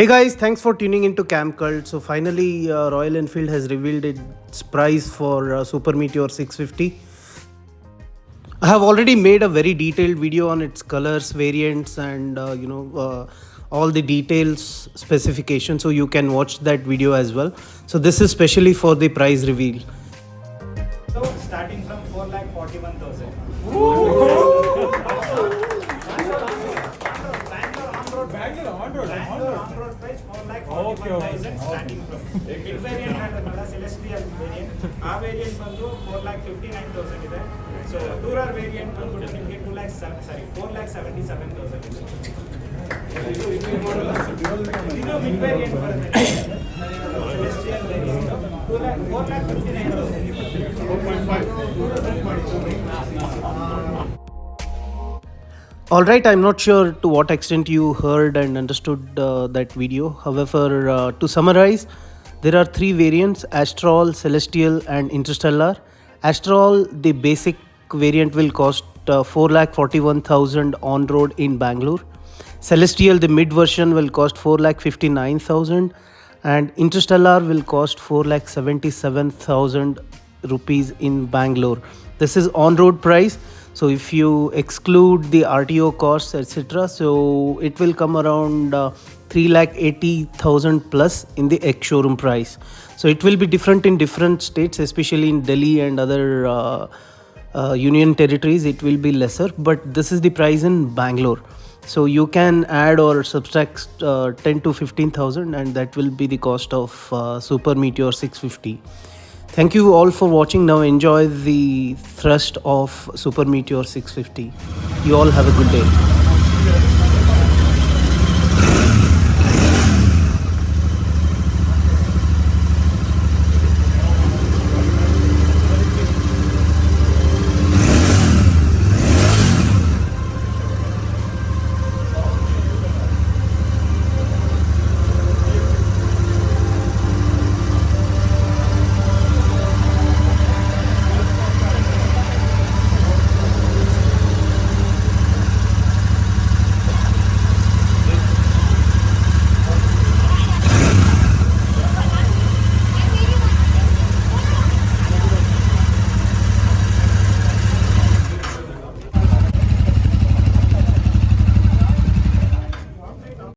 Hey guys, thanks for tuning into Cam Cult. So finally, Royal Enfield has revealed its price for Super Meteor 650. I have already made a very detailed video on its colors, variants, and all the details specification. So you can watch that video as well. So this is specially for the price reveal. So starting from 4,41,000. Bangalore on-road price 4,41,000 starting from. Mid variant and celestial variant. ಆ variant ಬಂದು 4,59,000 ಇದೆ. So tourer variant ಬಂದು ನಿಮಗೆ 4,77,000 ಇದೆ. ಇದು mid variant ಬರುತ್ತೆ. Celestial variant 4,59,000. Alright, I'm not sure to what extent you heard and understood that video. However, to summarize, there are three variants: Astral, Celestial, and Interstellar. Astral, the basic variant, will cost 4,41,000 on road in Bangalore. Celestial, the mid version, will cost 4,59,000, and Interstellar will cost 4,77,000 rupees in Bangalore. This is on road price. So if you exclude the RTO costs, etc., so it will come around 3,80,000 plus in the ex-showroom price. So it will be different in different states, especially in Delhi and other union territories. It will be lesser, but this is the price in Bangalore. So you can add or subtract 10 to 15,000, and that will be the cost of Super Meteor 650. Thank you all for watching. Now enjoy the thrust of Super Meteor 650. You all have a good day.